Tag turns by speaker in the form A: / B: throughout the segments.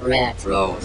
A: Retro.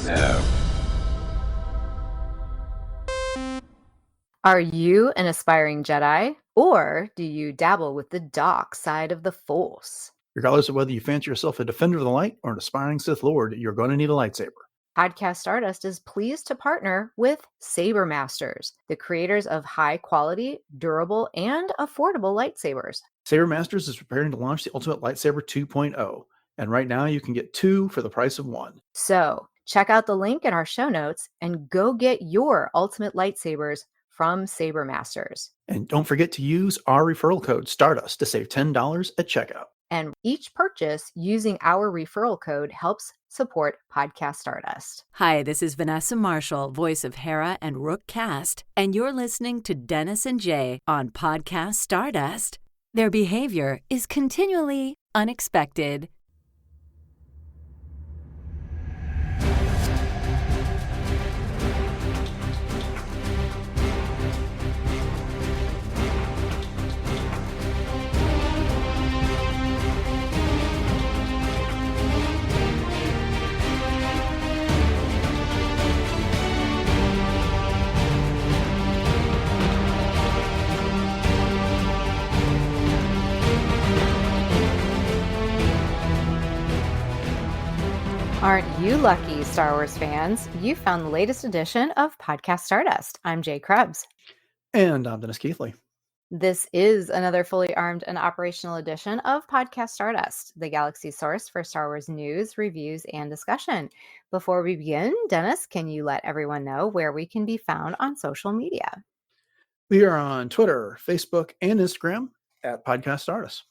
B: Are you an aspiring Jedi, or do you dabble with the dark side of the Force?
C: Regardless of whether you fancy yourself a defender of the light or an aspiring Sith Lord, you're going to need a lightsaber.
B: Podcast Stardust is pleased to partner with Saber Masters, the creators of high-quality, durable, and affordable lightsabers.
C: Saber Masters is preparing to launch the Ultimate Lightsaber 2.0, and right now you can get 2 for the price of 1.
B: So, check out the link in our show notes and go get your ultimate lightsabers from Saber Masters.
C: And don't forget to use our referral code Stardust to save $10 at checkout.
B: And each purchase using our referral code helps support Podcast Stardust.
D: Hi, this is Vanessa Marshall, voice of Hera and Rook Cast, and you're listening to Dennis and Jay on Podcast Stardust. Their behavior is continually unexpected.
B: Aren't you lucky, Star Wars fans? You found the latest edition of Podcast Stardust. I'm Jay Krebs.
C: And I'm Dennis Keithley.
B: This is another fully armed and operational edition of Podcast Stardust, the galaxy source for Star Wars news, reviews, and discussion. Before we begin, Dennis, can you let everyone know where we can be found on social media?
C: We are on Twitter, Facebook, and Instagram at Podcast Stardust.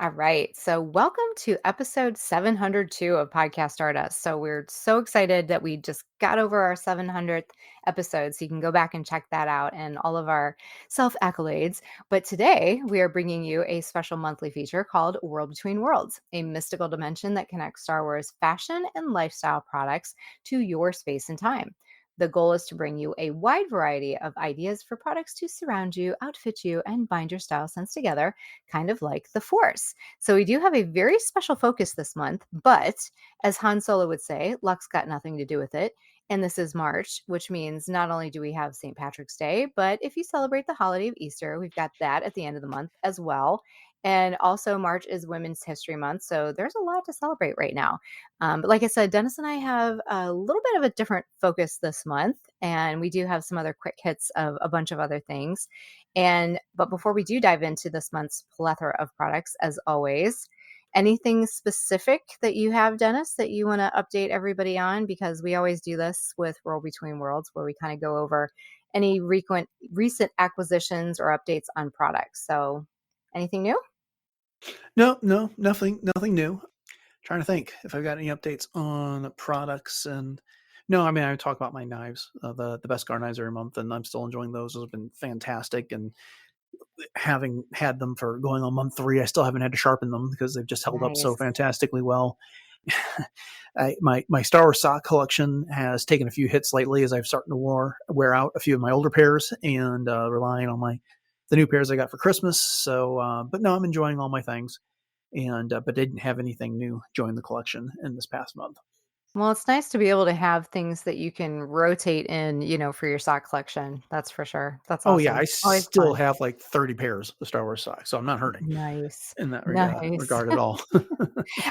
B: All right. So welcome to episode 702 of Podcast Stardust. So we're so excited that we just got over our 700th episode. So you can go back and check that out and all of our self-accolades. But today we are bringing you a special monthly feature called World Between Worlds, a mystical dimension that connects Star Wars fashion and lifestyle products to your space and time. The goal is to bring you a wide variety of ideas for products to surround you, outfit you, and bind your style sense together, kind of like the Force. So we do have a very special focus this month, but as Han Solo would say, luck's got nothing to do with it. And this is March, which means not only do we have St. Patrick's Day, but if you celebrate the holiday of Easter, we've got that at the end of the month as well. And also March is Women's History Month, so there's a lot to celebrate right now. But like I said, Dennis and I have a little bit of a different focus this month, and we do have some other quick hits of a bunch of other things. But before we do dive into this month's plethora of products, as always, anything specific that you have, Dennis, that you want to update everybody on? Because we always do this with World Between Worlds, where we kind of go over any recent acquisitions or updates on products. So anything new?
C: No, nothing new. Trying to think if I've got any updates on products. And no, I mean, I talk about my knives, the Beskar knives every month, and I'm still enjoying those. Those have been fantastic. And having had them for going on month 3, I still haven't had to sharpen them because they've just held up so fantastically well. My Star Wars sock collection has taken a few hits lately as I've started to wear out a few of my older pairs and relying on the new pairs I got for Christmas. So, but no, I'm enjoying all my things, and but didn't have anything new join the collection in this past month.
B: Well, it's nice to be able to have things that you can rotate in, for your sock collection. That's for sure. That's awesome.
C: Oh yeah, I
B: Always
C: still
B: fun.
C: have like 30 pairs of Star Wars socks, so I'm not hurting
B: Nice.
C: in that
B: Nice.
C: regard at all.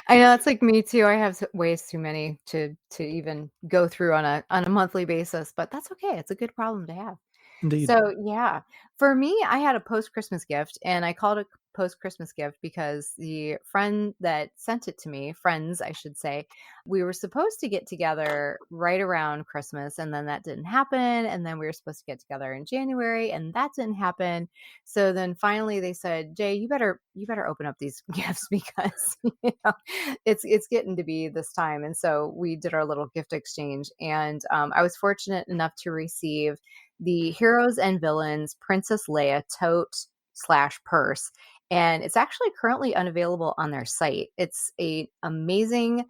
B: I know it's like me too. I have ways too many to even go through on a monthly basis, but that's okay. It's a good problem to have.
C: Indeed.
B: So yeah, for me, I had a post-Christmas gift, and I called it a post-Christmas gift because the friend that sent it to me, friends, I should say, we were supposed to get together right around Christmas, and then that didn't happen. And then we were supposed to get together in January, and that didn't happen. So then finally they said, Jay, you better open up these gifts because it's getting to be this time. And so we did our little gift exchange, and I was fortunate enough to receive the Heroes and Villains Princess Leia tote/purse. And it's actually currently unavailable on their site. It's an amazing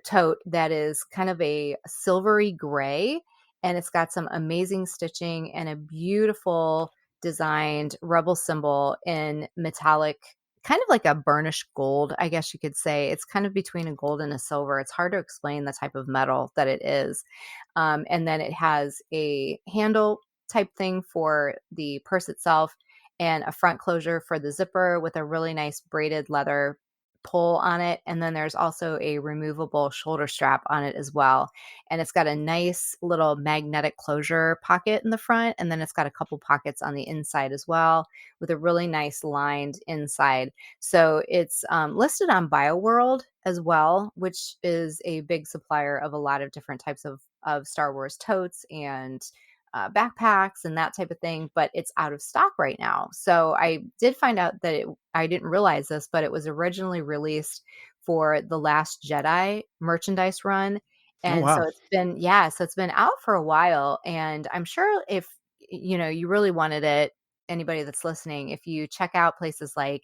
B: tote that is kind of a silvery gray, and it's got some amazing stitching and a beautiful designed rebel symbol in metallic kind of like a burnished gold, I guess you could say. It's kind of between a gold and a silver. It's hard to explain the type of metal that it is. And then it has a handle type thing for the purse itself and a front closure for the zipper with a really nice braided leather pull on it. And then there's also a removable shoulder strap on it as well. And it's got a nice little magnetic closure pocket in the front. And then it's got a couple pockets on the inside as well with a really nice lined inside. So it's listed on BioWorld as well, which is a big supplier of a lot of different types of Star Wars totes and backpacks and that type of thing, but it's out of stock right now. So I did find out that I didn't realize this, but it was originally released for the Last Jedi merchandise run.
C: Oh,
B: And so
C: wow.
B: it's been out for a while. And I'm sure if, you really wanted it, anybody that's listening, if you check out places like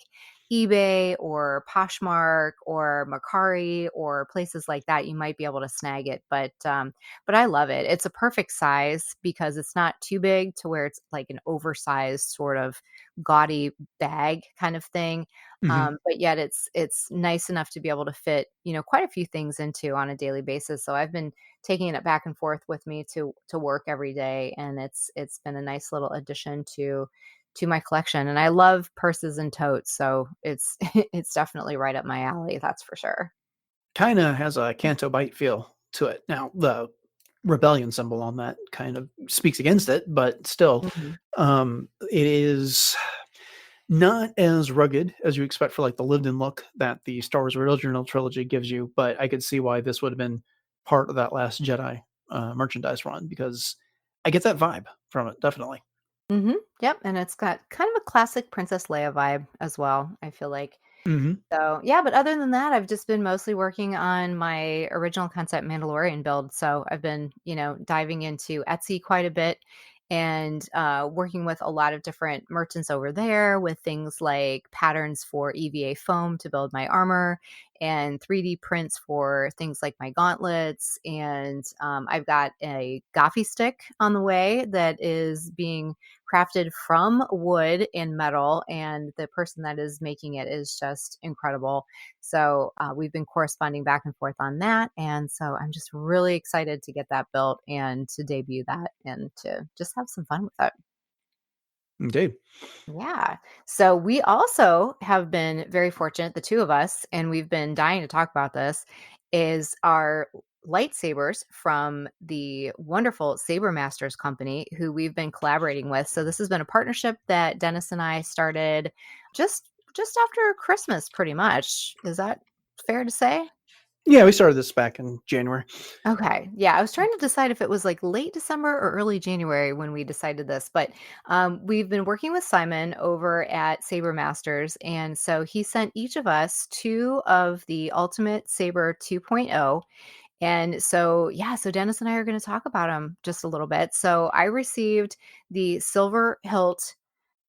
B: eBay or Poshmark or Mercari or places like that, you might be able to snag it. But I love it. It's a perfect size because it's not too big to where it's like an oversized sort of gaudy bag kind of thing.
C: Hmm.
B: But yet it's nice enough to be able to fit, quite a few things into on a daily basis. So I've been taking it back and forth with me to work every day, and it's been a nice little addition to my collection. And I love purses and totes, so it's it's definitely right up my alley, that's for sure.
C: Kind of has a Canto Bite feel to it. Now, the rebellion symbol on that kind of speaks against it, but still,
B: Mhm.
C: it is not as rugged as you expect for like the lived in look that the Star Wars original trilogy gives you. But I could see why this would have been part of that Last Jedi merchandise run, because I get that vibe from it, definitely.
B: Mhm. Yep, and it's got kind of a classic Princess Leia vibe as well, I feel like.
C: Hmm.
B: So, yeah, but other than that, I've just been mostly working on my original concept Mandalorian build. So I've been, diving into Etsy quite a bit and working with a lot of different merchants over there with things like patterns for EVA foam to build my armor and 3D prints for things like my gauntlets. And I've got a Gothy stick on the way that is being crafted from wood and metal, and the person that is making it is just incredible. So we've been corresponding back and forth on that, and so I'm just really excited to get that built and to debut that and to just have some fun with it.
C: Indeed.
B: Yeah. So we also have been very fortunate, the two of us, and we've been dying to talk about this, is our lightsabers from the wonderful Saber Masters company who we've been collaborating with. So this has been a partnership that Dennis and I started just after Christmas pretty much. Is that fair to say?
C: Yeah, we started this back in January.
B: Okay. Yeah, I was trying to decide if it was like late December or early January when we decided this, but we've been working with Simon over at Saber Masters, and so he sent each of us two of the Ultimate Saber 2.0. And so, yeah, so Dennis and I are going to talk about them just a little bit. So I received the silver hilt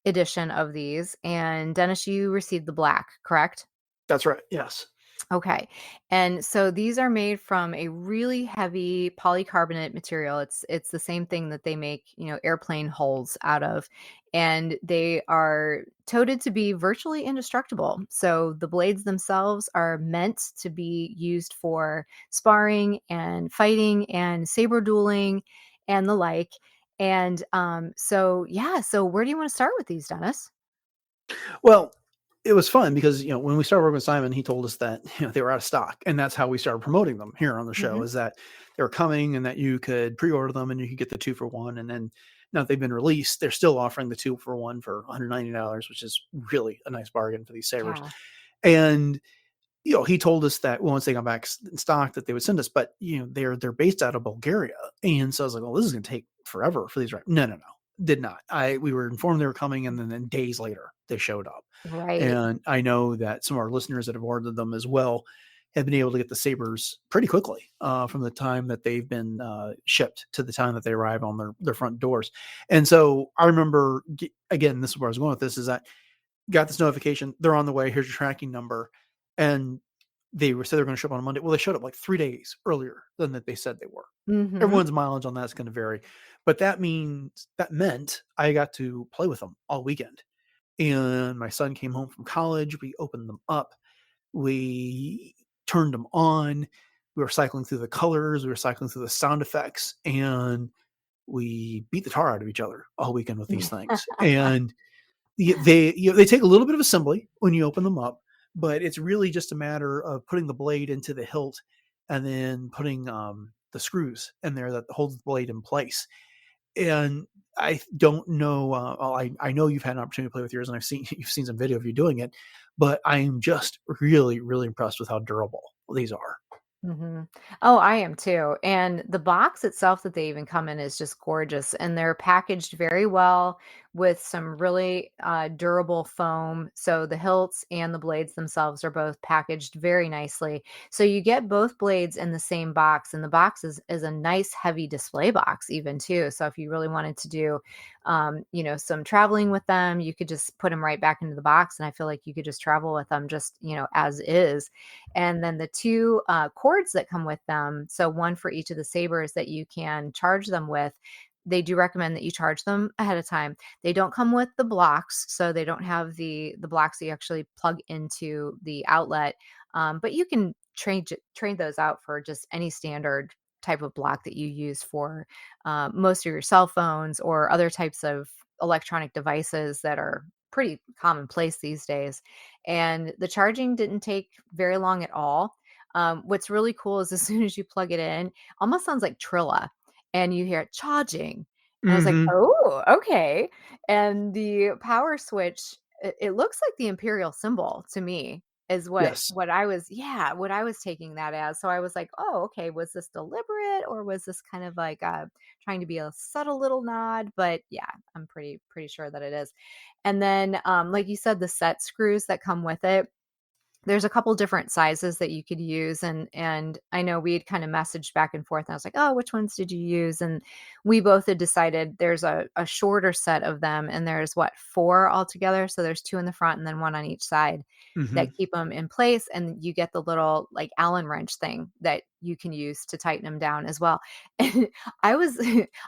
B: edition of these, and Dennis, you received the black, correct?
C: That's right. Yes.
B: Okay. And so these are made from a really heavy polycarbonate material. It's the same thing that they make, airplane hulls out of. And they are toted to be virtually indestructible. So the blades themselves are meant to be used for sparring and fighting and saber dueling and the like. And so yeah, so where do you want to start with these, Dennis?
C: Well, it was fun because when we started working with Simon, he told us that they were out of stock, and that's how we started promoting them here on the show.
B: Hmm.
C: Is that they were coming, and that you could pre-order them, and you could get the 2 for 1. And then now that they've been released, they're still offering the 2 for 1 for $190, which is really a nice bargain for these sabers.
B: Yeah.
C: And he told us that once they got back in stock that they would send us, but they're based out of Bulgaria, and so I was like, well, this is going to take forever for these. Right? No, no, no, did not. We were informed they were coming, and then days later they showed up.
B: Right.
C: And I know that some of our listeners that have ordered them as well have been able to get the sabers pretty quickly from the time that they've been shipped to the time that they arrive on their front doors. And so I remember, again, this is where I was going with this, is that got this notification, they're on the way, here's your tracking number. And they were said they're going to show up on a Monday. Well, they showed up like 3 days earlier than that they said they were.
B: Hmm.
C: Everyone's mileage on that's going to vary, but that meant I got to play with them all weekend. And my son came home from college. We opened them up. We turned them on. We were cycling through the colors. We were cycling through the sound effects, and we beat the tar out of each other all weekend with these things. And they take a little bit of assembly when you open them up, but it's really just a matter of putting the blade into the hilt and then putting the screws in there that holds the blade in place. And I don't know. I know you've had an opportunity to play with yours, and you've seen some video of you doing it, but I am just really, really impressed with how durable these are.
B: Mhm. Oh, I am too. And the box itself that they even come in is just gorgeous. And they're packaged very well with some really durable foam. So the hilts and the blades themselves are both packaged very nicely. So you get both blades in the same box. And the box is a nice heavy display box, even too. So if you really wanted to do, some traveling with them, you could just put them right back into the box. And I feel like you could just travel with them just, as is. And then the two cords that come with them, so one for each of the sabers that you can charge them with, they do recommend that you charge them ahead of time. They don't come with the blocks, so they don't have the blocks that you actually plug into the outlet. But you can train those out for just any standard type of block that you use for most of your cell phones or other types of electronic devices that are pretty commonplace these days. And the charging didn't take very long at all. What's really cool is as soon as you plug it in, almost sounds like Trilla, and you hear it charging. And I was like,
C: Mm-hmm.
B: oh, okay. And the power switch, it looks like the imperial symbol to me is what
C: Yes.
B: what I was taking that as. So I was like, oh, okay, was this deliberate or was this kind of like trying to be a subtle little nod? But yeah, I'm pretty sure that it is. And then, like you said, the set screws that come with it, there's a couple different sizes that you could use, and I know we had kind of messaged back and forth, and I was like, "Oh, which ones did you use?" And we both had decided there's a shorter set of them, and there's what, 4 altogether, so there's 2 in the front and then 1 on each side
C: Mm-hmm.
B: that keep them in place, and you get the little, like, Allen wrench thing that you can use to tighten them down as well. And I was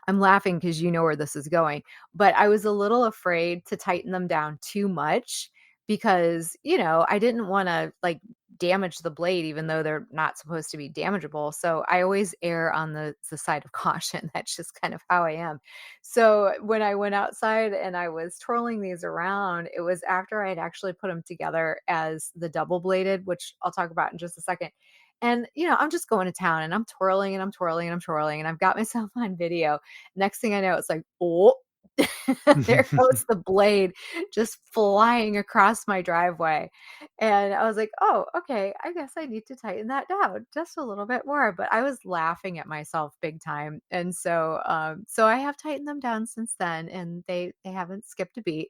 B: I'm laughing because you know where this is going, but I was a little afraid to tighten them down too much because, I didn't wanna, like, damage the blade even though they're not supposed to be damageable, so I always err on the side of caution. That's just kind of how I am. So, when I went outside and I was twirling these around, it was after I had actually put them together as the double bladed, which I'll talk about in just a second, and, I'm just going to town and I'm twirling and I'm twirling and I'm twirling and I've got myself on video. Next thing I know, it's like, "Oh." There goes the blade just flying across my driveway. And I was like, "Oh, okay. I guess I need to tighten that down just a little bit more." But I was laughing at myself big time. And so I have tightened them down since then and they haven't skipped a beat.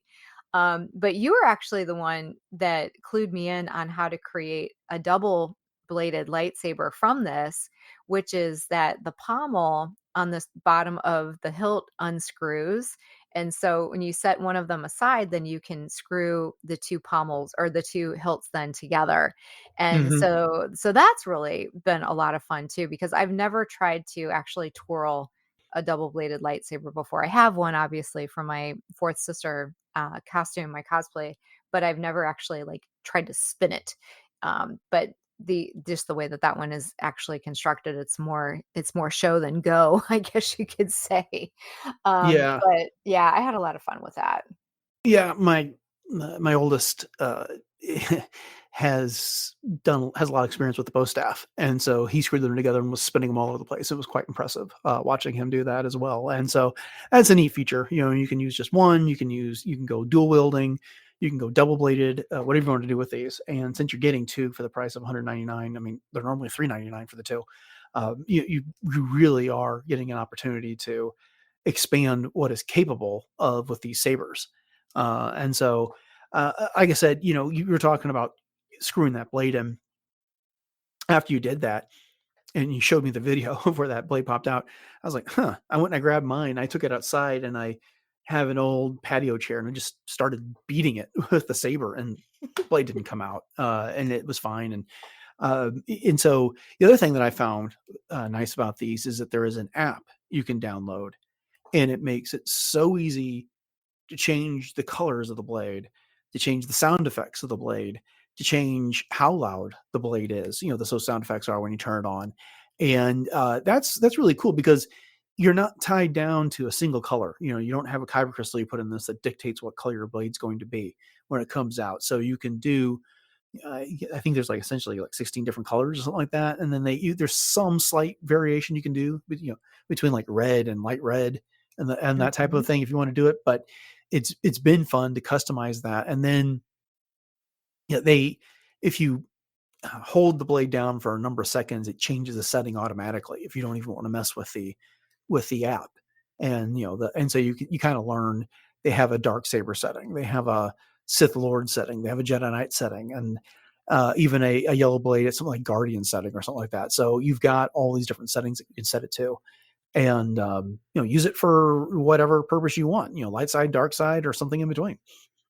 B: But you were actually the one that clued me in on how to create a double bladed lightsaber from this, which is that the pommel on the bottom of the hilt unscrews, and so when you set one of them aside, then you can screw the 2 pommels or the 2 hilts then together. And
C: Mm-hmm.
B: so that's really been a lot of fun too, because I've never tried to actually twirl a double bladed lightsaber before. I have one obviously for my fourth sister costume, my cosplay, but I've never actually like tried to spin it. But the just the way that that one is actually constructed, it's more show than go, I guess you could say.
C: Yeah.
B: But yeah, I had a lot of fun with that.
C: Yeah, my oldest has has a lot of experience with the bow staff, and so he screwed them together and was spinning them all over the place. It was quite impressive watching him do that as well. And so that's a neat feature. You can use just one. You can go dual wielding. You can go double bladed. Whatever you want to do with these. And since you're getting 2 for the price of 199, I mean they're normally 399 for the 2. You really are getting an opportunity to expand what is capable of with these sabers. And so, like I said, you were talking about screwing that blade in. After you did that, and you showed me the video of where that blade popped out, I was like, huh. I went and I grabbed mine. I took it outside and I have an old patio chair and I just started beating it with the saber, and the blade didn't come out, and it was fine. And so the other thing that I found nice about these is that there is an app you can download, and it makes it so easy to change the colors of the blade. to change the sound effects of the blade, to change how loud the blade is. Those sound effects are when you turn it on, and that's really cool because you're not tied down to a single color. You don't have a kyber crystal you put in this that dictates what color your blade's going to be when it comes out. So you can do, I think there's like essentially like 16 different colors or something like that. And then there's some slight variation you can do, but between like red and light red and that type
B: Mhm.
C: of thing if you want to do it. But it's been fun to customize that. And then if you hold the blade down for a number of seconds, it changes the setting automatically if you don't even want to mess with the app. And and so you kind of learn. They have a dark saber setting, they have a Sith Lord setting, they have a Jedi Knight setting, and even a yellow blade at something like Guardian setting or something like that. So you've got all these different settings that you can set it to, and use it for whatever purpose you want. Light side, dark side, or something in between.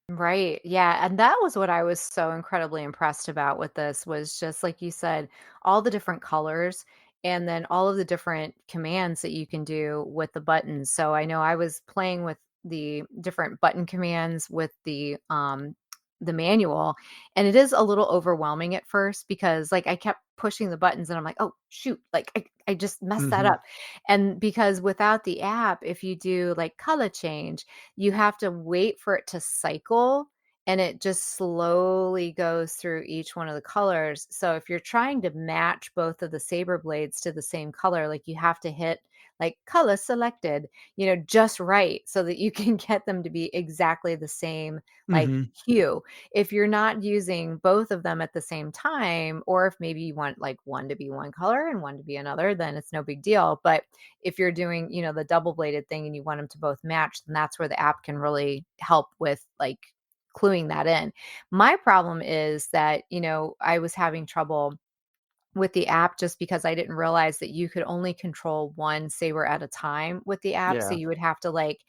B: Right. Yeah. And that was what I was so incredibly impressed about with this was just like you said, all the different colors and then all of the different commands that you can do with the buttons. So I know I was playing with the different button commands with the manual, and it is a little overwhelming at first because like I kept pushing the buttons and I'm like, oh shoot, like I just messed that
C: Hmm.
B: up. And because without the app, if you do like color change, you have to wait for it to cycle, and it just slowly goes through each one of the colors. So if you're trying to match both of the saber blades to the same color, like you have to hit like color selected, just right so that you can get them to be exactly the same like
C: Hmm.
B: hue. If you're not using both of them at the same time, or if maybe you want like one to be one color and one to be another, then it's no big deal. But if you're doing, the double bladed thing and you want them to both match, then that's where the app can really help with like cluing that in. My problem is that, I was having trouble with the app just because I didn't realize that you could only control one saber at a time with the app. So
C: Yeah.
B: you would have to like,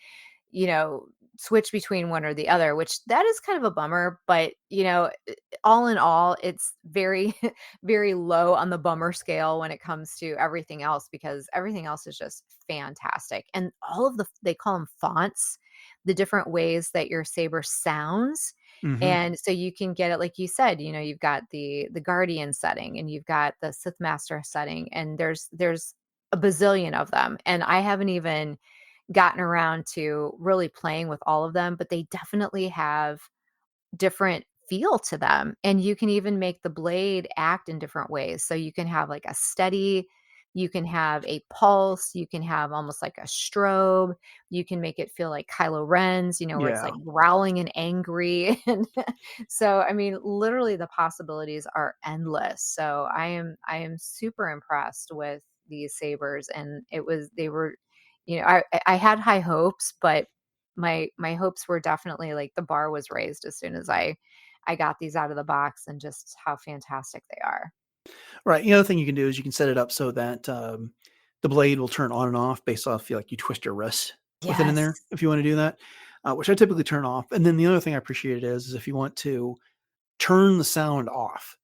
B: you know, switch between one or the other, which that is kind of a bummer, but all in all, it's very, very low on the bummer scale when it comes to everything else because everything else is just fantastic. And all of they call them fonts, the different ways that your saber sounds.
C: Hmm.
B: And so you can get it, like you said, you've got the Guardian setting and you've got the Sith Master setting, and there's a bazillion of them. And I haven't even gotten around to really playing with all of them, but they definitely have different feel to them. And you can even make the blade act in different ways. So you can have like a steady, you can have a pulse, you can have almost like a strobe, you can make it feel like Kylo Ren's, where it's
C: Yeah.
B: like growling and angry. And so I mean, literally the possibilities are endless. So I am super impressed with these sabers. And they were, I had high hopes, but my hopes were definitely like the bar was raised as soon as I got these out of the box and just how fantastic they are.
C: Right. The other thing you can do is you can set it up so that the blade will turn on and off based off you twist your wrist with it in there
B: Yes.
C: if you want to do that, which I typically turn off. And then the other thing I appreciate is if you want to turn the sound off,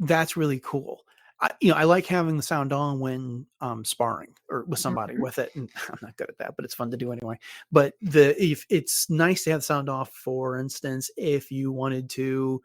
C: that's really cool. I like having the sound on when sparring or with somebody
B: Mhm.
C: with it, and I'm not good at that, but it's fun to do anyway. But if it's nice to have the sound off, for instance, if you wanted to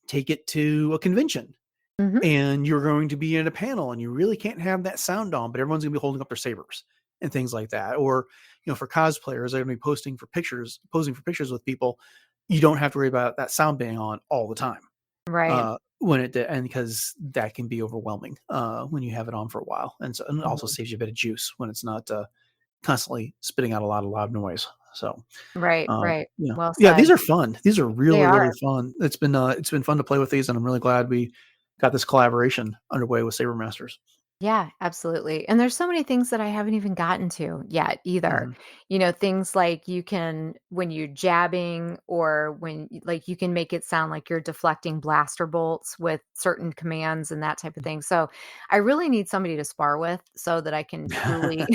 C: take it to a convention
B: Mhm.
C: and you're going to be in a panel and you really can't have that sound on, but everyone's gonna be holding up their sabers and things like that. Or, for cosplayers, they're gonna be posing for pictures with people. You don't have to worry about that sound being on all the time.
B: Right.
C: And because that can be overwhelming when you have it on for a while. And it also
B: Mhm.
C: saves you a bit of juice when it's not constantly spitting out a lot of loud noise. So
B: Right, right. Well
C: yeah, these
B: said.
C: are fun. These are
B: They
C: really, really
B: are.
C: fun. It's been fun to play with these, and I'm really glad we got this collaboration underway with Saber Masters.
B: Yeah, absolutely. And there's so many things that I haven't even gotten to yet either.
C: Mhm.
B: Things like you can, when you're jabbing or like you can make it sound like you're deflecting blaster bolts with certain commands and that type of thing. So I really need somebody to spar with so that I can truly,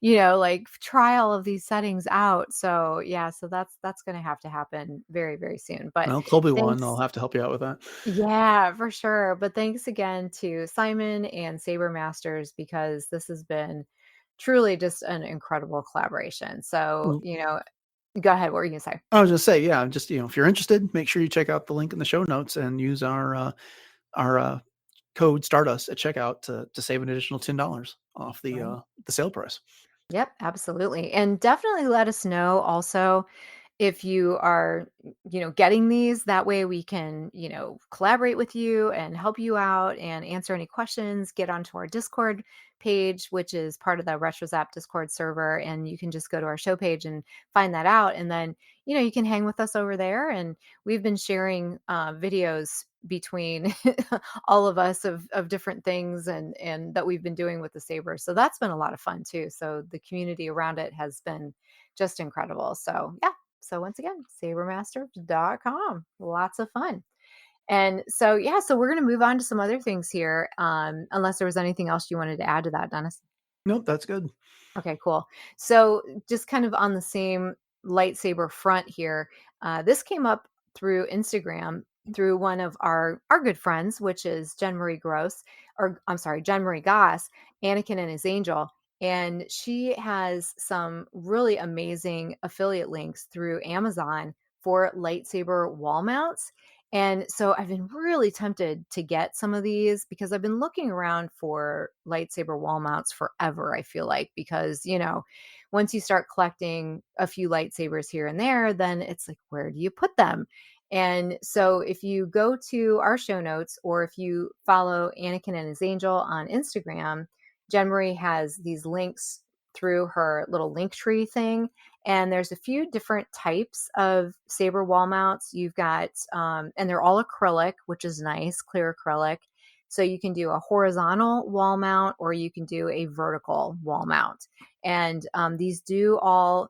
B: like try all of these settings out. So yeah, so that's going to have to happen very, very soon. But
C: Well, Colby won. I'll
B: thanks.
C: have to help you out with that.
B: Yeah, for sure. But thanks again to Simon and Saber Masters because this has been truly just an incredible collaboration. So,
C: Well,
B: Go ahead. What were you going to say?
C: I was just say, yeah, just if you're interested, make sure you check out the link in the show notes and use our code Stardust at checkout to save an additional $10 off
B: Right.
C: the sale price.
B: Yep, absolutely. And definitely let us know also if you are, getting these. That way we can, collaborate with you and help you out and answer any questions. Get onto our Discord page, which is part of the RetroZap Discord server. And you can just go to our show page and find that out. And then, you can hang with us over there. And we've been sharing videos between all of us of different things and that we've been doing with the saber. So that's been a lot of fun too. So the community around it has been just incredible. So yeah. So once again, sabermaster.com. Lots of fun. And so yeah, so we're going to move on to some other things here. Unless there was anything else you wanted to add to that, Dennis.
C: Nope, that's good.
B: Okay, cool. So just kind of on the same lightsaber front here, this came up through Instagram through one of our good friends, which is Jen Marie Gross, or I'm sorry, Jen Marie Goss, Anakin and his angel. And she has some really amazing affiliate links through Amazon for lightsaber wall mounts. And so I've been really tempted to get some of these because I've been looking around for lightsaber wall mounts forever, I feel like, because, once you start collecting a few lightsabers here and there, then it's like, where do you put them? And so if you go to our show notes or if you follow Anakin and his angel on Instagram, Jen Marie has these links through her little link tree thing. And there's a few different types of saber wall mounts. You've got, and they're all acrylic, which is nice, clear acrylic. So you can do a horizontal wall mount or you can do a vertical wall mount. And these do all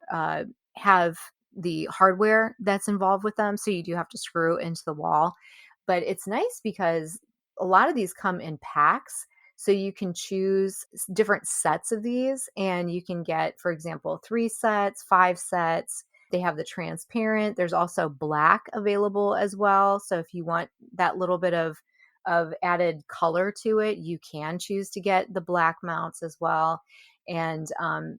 B: have the hardware that's involved with them. So you do have to screw into the wall. But it's nice because a lot of these come in packs. So you can choose different sets of these and you can get, for example, 3 sets, 5 sets. They have the transparent. There's also black available as well. So if you want that little bit of added color to it, you can choose to get the black mounts as well. And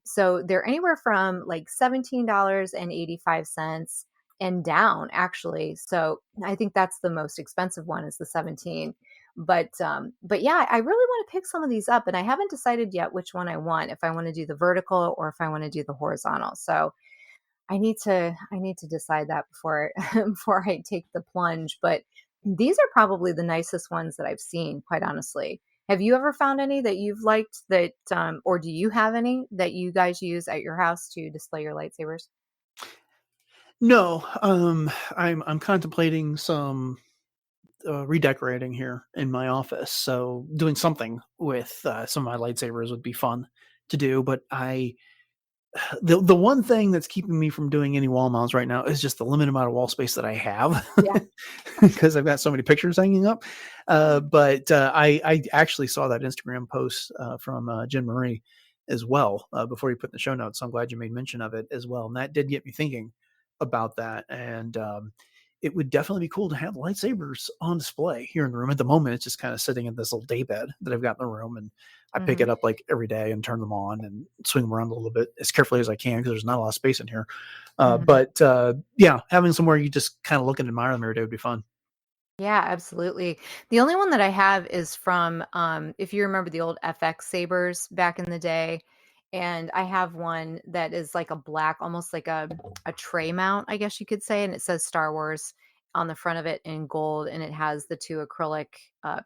B: so they're anywhere from like $17.85 and down, actually. So I think that's the most expensive one is the 17. But yeah, I really want to pick some of these up, and I haven't decided yet which one I want, if I want to do the vertical or if I want to do the horizontal. So I need to decide that before before I take the plunge. But these are probably the nicest ones that I've seen, quite honestly. Have you ever found any that you've liked that, or do you have any that you guys use at your house to display your lightsabers?
C: No, I'm contemplating some redecorating here in my office. So doing something with some of my lightsabers would be fun to do. But the one thing that's keeping me from doing any wall mounts right now is just the limited amount of wall space that I have
B: Yeah.
C: because I've got so many pictures hanging up. But I actually saw that Instagram post from Jen Marie as well before you put in the show notes. So I'm glad you made mention of it as well. And that did get me thinking about that. And it would definitely be cool to have lightsabers on display here in the room. At the moment, it's just kind of sitting in this little day bed that I've got in the room. And I pick
B: Hmm.
C: it up like every day and turn them on and swing them around a little bit as carefully as I can because there's not a lot of space in here.
B: Hmm.
C: But yeah, having somewhere you just kind of look and admire them every day would be fun.
B: Yeah, absolutely. The only one that I have is from, if you remember the old FX sabers back in the day, and I have one that is like a black, almost like a tray mount, I guess you could say, and it says Star Wars on the front of it in gold, and it has the 2 acrylic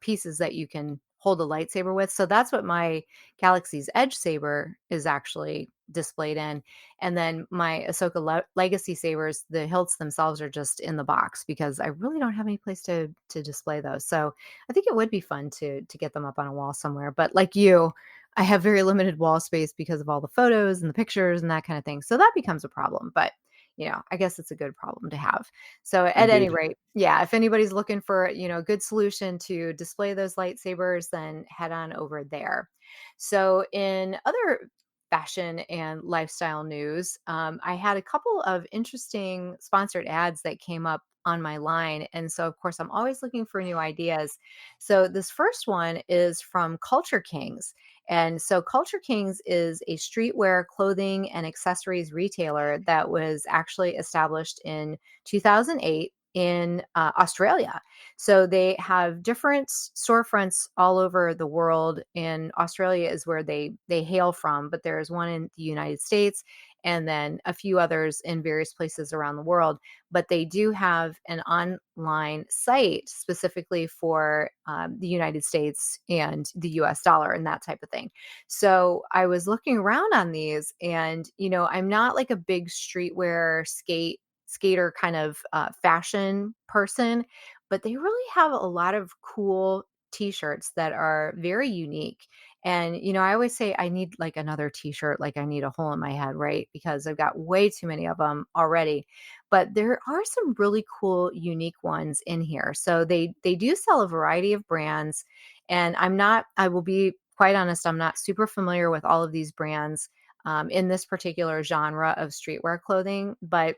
B: pieces that you can hold the lightsaber with. So that's what my Galaxy's Edge saber is actually displayed in. And then my Ahsoka Legacy sabers, the hilts themselves are just in the box because I really don't have any place to display those. So I think it would be fun to get them up on a wall somewhere. But like you, I have very limited wall space because of all the photos and the pictures and that kind of thing. So that becomes a problem. But I guess it's a good problem to have. So at any
C: Indeed.
B: rate, yeah, if anybody's looking for, a good solution to display those lightsabers, then head on over there. So in other fashion and lifestyle news, I had a couple of interesting sponsored ads that came up on my line. And so, of course, I'm always looking for new ideas. So, this first one is from Culture Kings. And so, Culture Kings is a streetwear clothing and accessories retailer that was actually established in 2008 in Australia. So they have different storefronts all over the world. And Australia is where they hail from, but there's one in the United States and then a few others in various places around the world. But they do have an online site specifically for the United States and the US dollar and that type of thing. So I was looking around on these, and I'm not like a big streetwear skater kind of fashion person, but they really have a lot of cool t-shirts that are very unique. And I always say I need like another t-shirt, like I need a hole in my head, right? Because I've got way too many of them already. But there are some really cool unique ones in here. So they do sell a variety of brands, and I will be quite honest, I'm not super familiar with all of these brands in this particular genre of streetwear clothing, but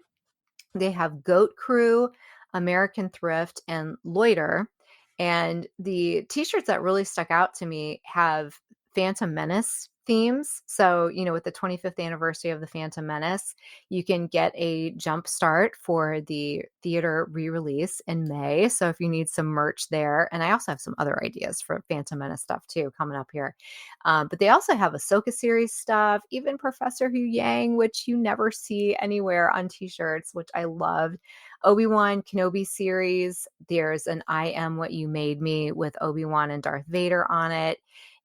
B: they have Goat Crew, American Thrift, and Loiter. And the t-shirts that really stuck out to me have Phantom Menace themes. So, with the 25th anniversary of the Phantom Menace, you can get a jump start for the theater re-release in May. So if you need some merch there, and I also have some other ideas for Phantom Menace stuff too coming up here. But they also have Ahsoka series stuff, even Professor Hu Yang, which you never see anywhere on t-shirts, which I loved. Obi-Wan Kenobi series. There's an I Am What You Made Me with Obi-Wan and Darth Vader on it.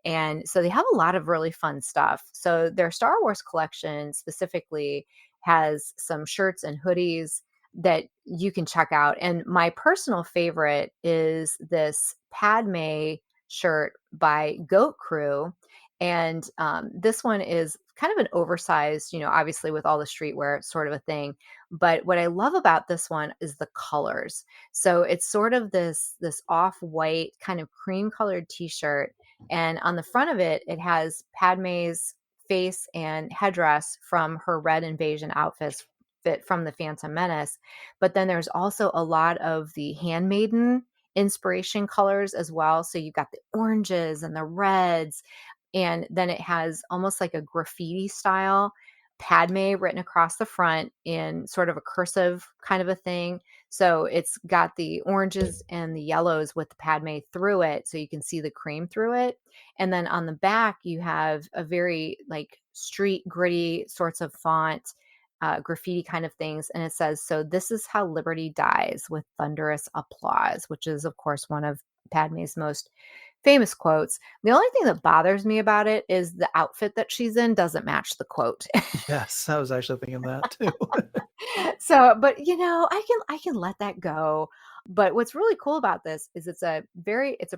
B: And so they have a lot of really fun stuff. So their Star Wars collection specifically has some shirts and hoodies that you can check out. And my personal favorite is this Padme shirt by Goat Crew. And this one is kind of an oversized, obviously with all the streetwear sort of a thing. But what I love about this one is the colors. So it's sort of this off-white kind of cream colored t-shirt. And on the front of it, it has Padme's face and headdress from her red invasion outfits fit from the Phantom Menace. But then there's also a lot of the handmaiden inspiration colors as well. So you've got the oranges and the reds, and then it has almost like a graffiti style Padme written across the front in sort of a cursive kind of a thing. So it's got the oranges and the yellows with the Padme through it, so you can see the cream through it. And then on the back, you have a very like street gritty sorts of font, graffiti kind of things. And it says, "So this is how liberty dies with thunderous applause," which is, of course, one of Padme's most famous quotes. The only thing that bothers me about it is the outfit that she's in doesn't match the quote.
C: Yes, I was actually thinking that too.
B: So, but I can let that go. But what's really cool about this is it's a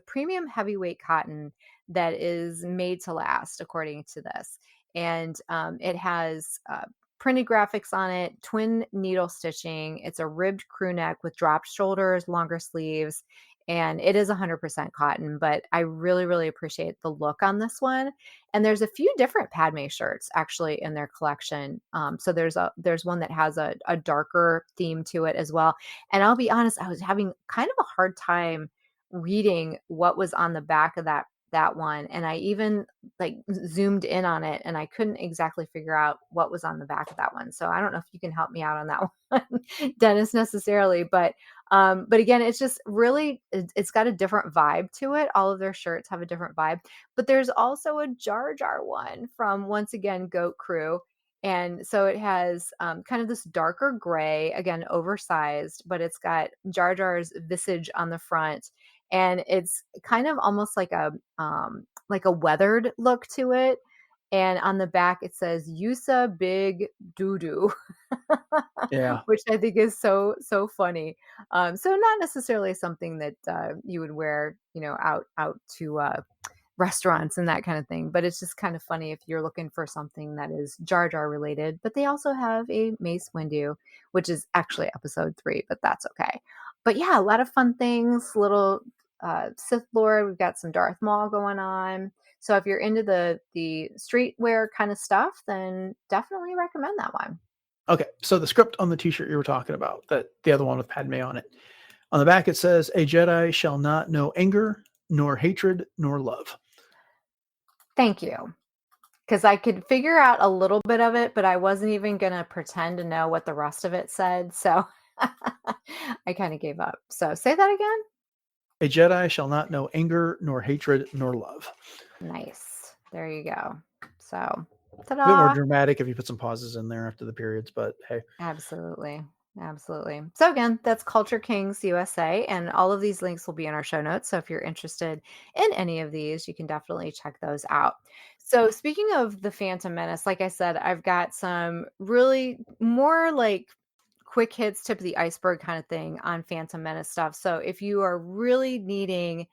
B: premium heavyweight cotton that is made to last, according to this. And it has printed graphics on it, twin needle stitching. It's a ribbed crew neck with dropped shoulders, longer sleeves, and it is 100% cotton. But I really, really appreciate the look on this one. And there's a few different Padme shirts actually in their collection. So there's one that has a darker theme to it as well. And I'll be honest, I was having kind of a hard time reading what was on the back of that one. And I even like zoomed in on it and I couldn't exactly figure out what was on the back of that one. So I don't know if you can help me out on that one, Dennis, necessarily. But again, it's just really, it's got a different vibe to it. All of their shirts have a different vibe. But there's also a Jar Jar one from, once again, Goat Crew. And so it has kind of this darker gray, again, oversized, but it's got Jar Jar's visage on the front. And it's kind of almost like a weathered look to it. And on the back, it says "Yusa Big Doo Doo,"
C: Yeah.
B: which I think is so, so funny. So not necessarily something that you would wear, out to restaurants and that kind of thing. But it's just kind of funny if you're looking for something that is Jar Jar related. But they also have a Mace Windu, which is actually episode 3, but that's okay. But yeah, a lot of fun things, little Sith Lord. We've got some Darth Maul going on. So if you're into the streetwear kind of stuff, then definitely recommend that one.
C: Okay, so the script on the T-shirt you were talking about, that the other one with Padme on it. On the back it says, "A Jedi shall not know anger, nor hatred, nor love."
B: Thank you. Because I could figure out a little bit of it, but I wasn't even going to pretend to know what the rest of it said. So I kind of gave up. So say that again.
C: A Jedi shall not know anger, nor hatred, nor love.
B: Nice. There you go. So,
C: A bit more
B: ta-da.
C: dramatic if you put some pauses in there after the periods, but hey.
B: Absolutely. Absolutely. So again, that's Culture Kings USA, and all of these links will be in our show notes. So if you're interested in any of these, you can definitely check those out. So speaking of the Phantom Menace, like I said, I've got some really more like quick hits, tip of the iceberg kind of thing on Phantom Menace stuff. So if you are really needing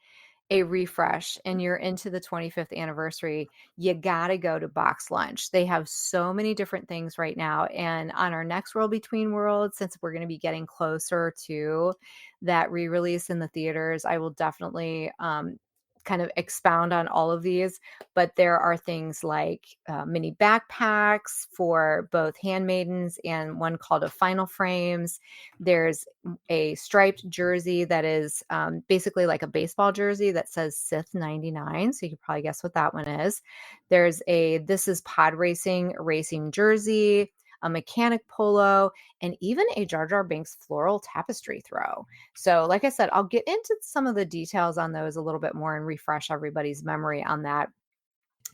B: a refresh and you're into the 25th anniversary, you got to go to Box Lunch. They have so many different things right now. And on our next World Between Worlds, since we're going to be getting closer to that re release in the theaters, I will definitely kind of expound on all of these. But there are things like mini backpacks for both handmaidens and one called a Final Frames. There's a striped jersey that is basically like a baseball jersey that says Sith 99. So you could probably guess what that one is. There's a This is Pod racing jersey, a mechanic polo, and even a Jar Jar Binks floral tapestry throw. So, like I said, I'll get into some of the details on those a little bit more and refresh everybody's memory on that,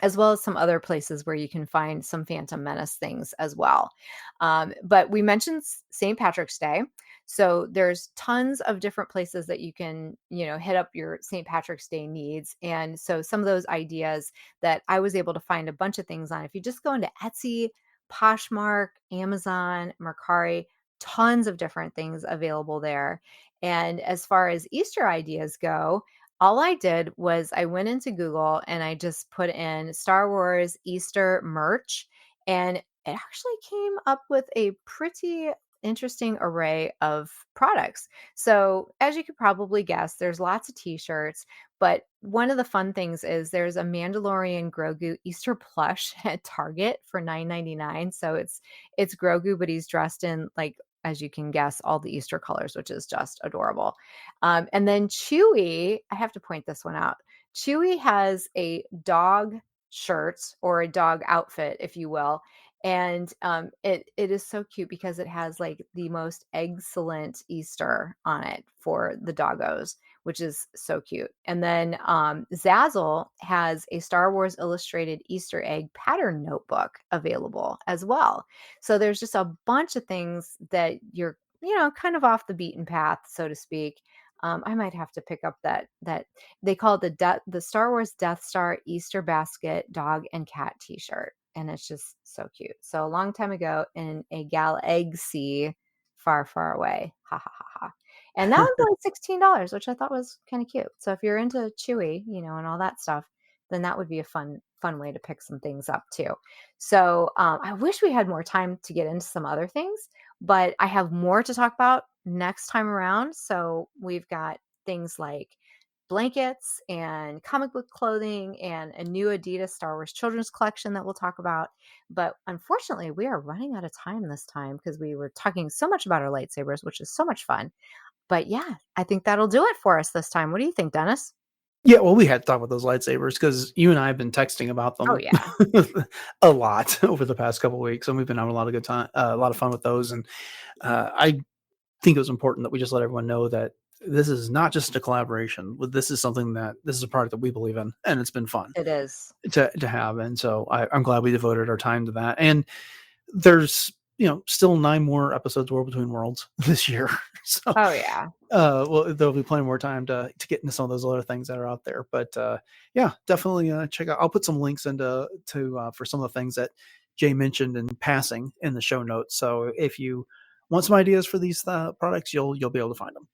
B: as well as some other places where you can find some Phantom Menace things as well. But we mentioned St. Patrick's Day. So there's tons of different places that you can, hit up your St. Patrick's Day needs. And so some of those ideas that I was able to find a bunch of things on, if you just go into Etsy, Poshmark, Amazon, Mercari, tons of different things available there. And as far as Easter ideas go, all I did was I went into Google and I just put in Star Wars Easter merch, and it actually came up with a pretty interesting array of products. So, as you could probably guess, there's lots of t-shirts, but one of the fun things is there's a Mandalorian Grogu Easter plush at Target for $9.99. So it's Grogu, but he's dressed in, like, as you can guess, all the Easter colors, which is just adorable. And then Chewy, I have to point this one out. Chewy has a dog shirt or a dog outfit, if you will. And it is so cute because it has like the most excellent Easter on it for the doggos, which is so cute. And then Zazzle has a Star Wars Illustrated Easter egg pattern notebook available as well. So there's just a bunch of things that you're, kind of off the beaten path, so to speak. I might have to pick up that they call it the Star Wars Death Star Easter basket dog and cat T-shirt, and it's just so cute. So a long time ago in a galaxy far, far away, ha ha ha ha. And that was like $16, which I thought was kind of cute. So if you're into Chewy, and all that stuff, then that would be a fun way to pick some things up too. So I wish we had more time to get into some other things, but I have more to talk about next time around. So we've got things like blankets and comic book clothing and a new Adidas Star Wars children's collection that we'll talk about. But unfortunately, we are running out of time this time because we were talking so much about our lightsabers, which is so much fun. But yeah, I think that'll do it for us this time. What do you think, Dennis?
C: Yeah, well, we had to talk about those lightsabers because you and I have been texting about
B: Oh,
C: them
B: yeah.
C: a lot over the past couple of weeks, and we've been having a lot of good time, a lot of fun with those. And I think it was important that we just let everyone know that this is not just a collaboration. This is this is a product that we believe in, and it's been fun
B: It is.
C: to have. And so I'm glad we devoted our time to that. And there's still 9 more episodes of World Between Worlds this year. So
B: Oh, yeah.
C: well, there'll be plenty more time to get into some of those other things that are out there. But yeah, definitely check out. I'll put some links into for some of the things that Jay mentioned in passing in the show notes. So if you want some ideas for these products, you'll be able to find them.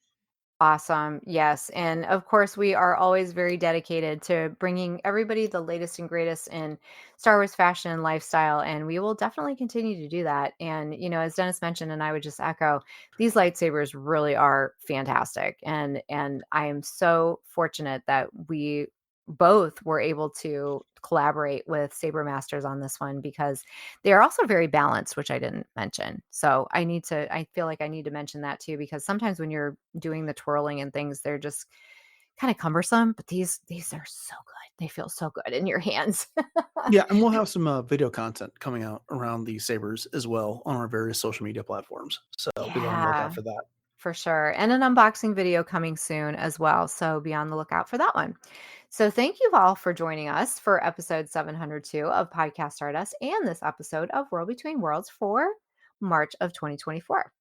B: Awesome. Yes. And of course, we are always very dedicated to bringing everybody the latest and greatest in Star Wars fashion and lifestyle. And we will definitely continue to do that. And, as Dennis mentioned, and I would just echo, these lightsabers really are fantastic. And I am so fortunate that we both were able to collaborate with Saber Masters on this one because they are also very balanced, which I didn't mention. So I feel like I need to mention that too, because sometimes when you're doing the twirling and things, they're just kind of cumbersome, but these are so good. They feel so good in your hands.
C: Yeah, and we'll have some video content coming out around these sabers as well on our various social media platforms. So be on the lookout
B: Yeah,
C: for that.
B: for sure. And an unboxing video coming soon as well. So be on the lookout for that one. So thank you all for joining us for episode 702 of Podcast Stardust and this episode of World Between Worlds for March of 2024.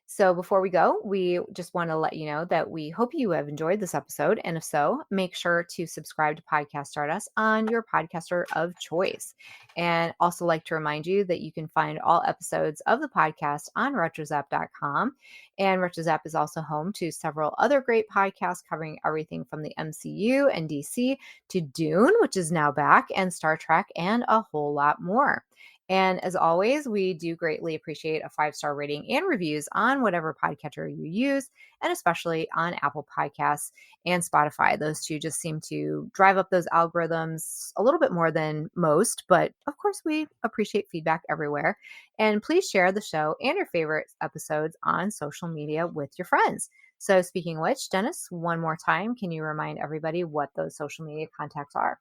B: So before we go, we just want to let you know that we hope you have enjoyed this episode. And if so, make sure to subscribe to Podcast Stardust on your podcaster of choice. And also like to remind you that you can find all episodes of the podcast on retrozap.com. And RetroZap is also home to several other great podcasts covering everything from the MCU and DC to Dune, which is now back, and Star Trek, and a whole lot more. And as always, we do greatly appreciate a 5-star rating and reviews on whatever podcatcher you use, and especially on Apple Podcasts and Spotify. Those two just seem to drive up those algorithms a little bit more than most, but of course, we appreciate feedback everywhere. And please share the show and your favorite episodes on social media with your friends. So, speaking of which, Dennis, one more time, can you remind everybody what those social media contacts are?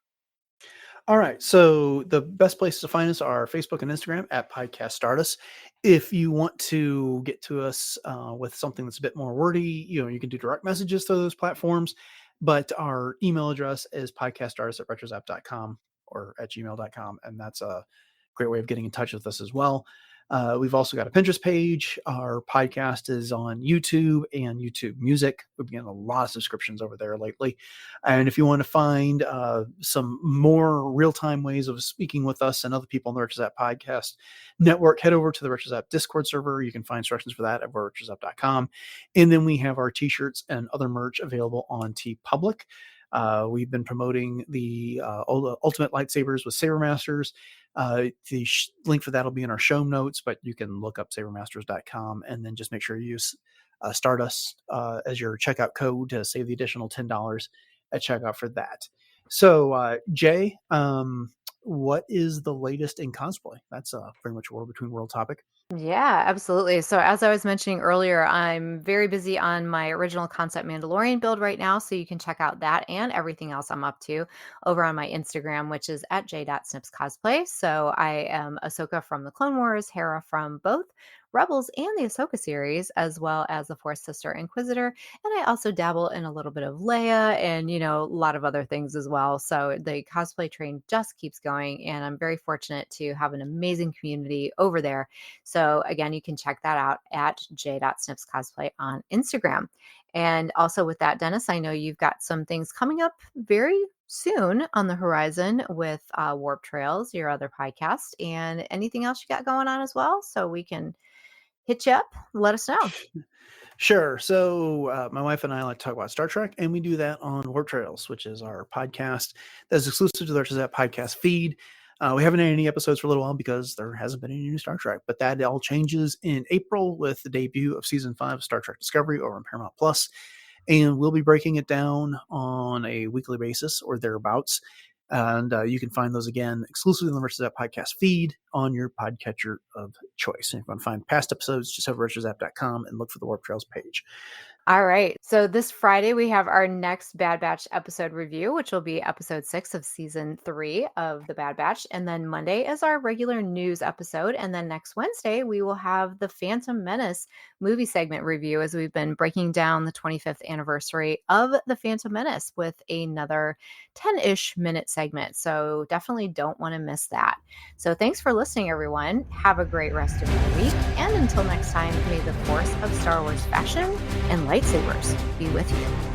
C: All right. So the best places to find us are Facebook and Instagram at Podcast Stardust. If you want to get to us with something that's a bit more wordy, you can do direct messages through those platforms. But our email address is podcaststardust@retrozap.com or at gmail.com. And that's a great way of getting in touch with us as well. We've also got a Pinterest page. Our podcast is on YouTube and YouTube Music. We've been getting a lot of subscriptions over there lately. And if you want to find some more real-time ways of speaking with us and other people on the RetroZap podcast network, head over to the RetroZap Discord server. You can find instructions for that at retrozap.com. And then we have our t-shirts and other merch available on TeePublic. We've been promoting the Ultimate Lightsabers with Saber Masters. The link for that will be in our show notes, but you can look up sabermasters.com and then just make sure you use Stardust as your checkout code to save the additional $10 at checkout for that. So, Jay, what is the latest in cosplay? That's very much a World Between World topic.
B: Yeah, absolutely. So, as I was mentioning earlier, I'm very busy on my original concept Mandalorian build right now. So, you can check out that and everything else I'm up to over on my Instagram, which is at j.snipscosplay. So, I am Ahsoka from the Clone Wars, Hera from both Rebels and the Ahsoka series, as well as the Fourth Sister Inquisitor. And I also dabble in a little bit of Leia and, a lot of other things as well. So, the cosplay train just keeps going. And I'm very fortunate to have an amazing community over there. So again, you can check that out at j.snipscosplay on Instagram. And also with that, Dennis, I know you've got some things coming up very soon on the horizon with Warp Trails, your other podcast, and anything else you got going on as well. So we can hit you up, let us know.
C: Sure. So my wife and I like to talk about Star Trek, and we do that on Warp Trails, which is our podcast that's exclusive to the RetroZap podcast feed. We haven't had any episodes for a little while because there hasn't been any new Star Trek, but that all changes in April with the debut of season 5 of Star Trek Discovery over on Paramount Plus. And we'll be breaking it down on a weekly basis or thereabouts. And you can find those again exclusively on the RetroZap podcast feed on your podcatcher of choice. And if you want to find past episodes, just have retrozap.com and look for the Warp Trails page.
B: All right. So this Friday, we have our next Bad Batch episode review, which will be episode 6 of season 3 of the Bad Batch. And then Monday is our regular news episode. And then next Wednesday, we will have the Phantom Menace movie segment review as we've been breaking down the 25th anniversary of the Phantom Menace with another 10-ish minute segment. So definitely don't want to miss that. So thanks for listening, everyone. Have a great rest of your week. And until next time, may the force of Star Wars fashion and lightsabers be with you.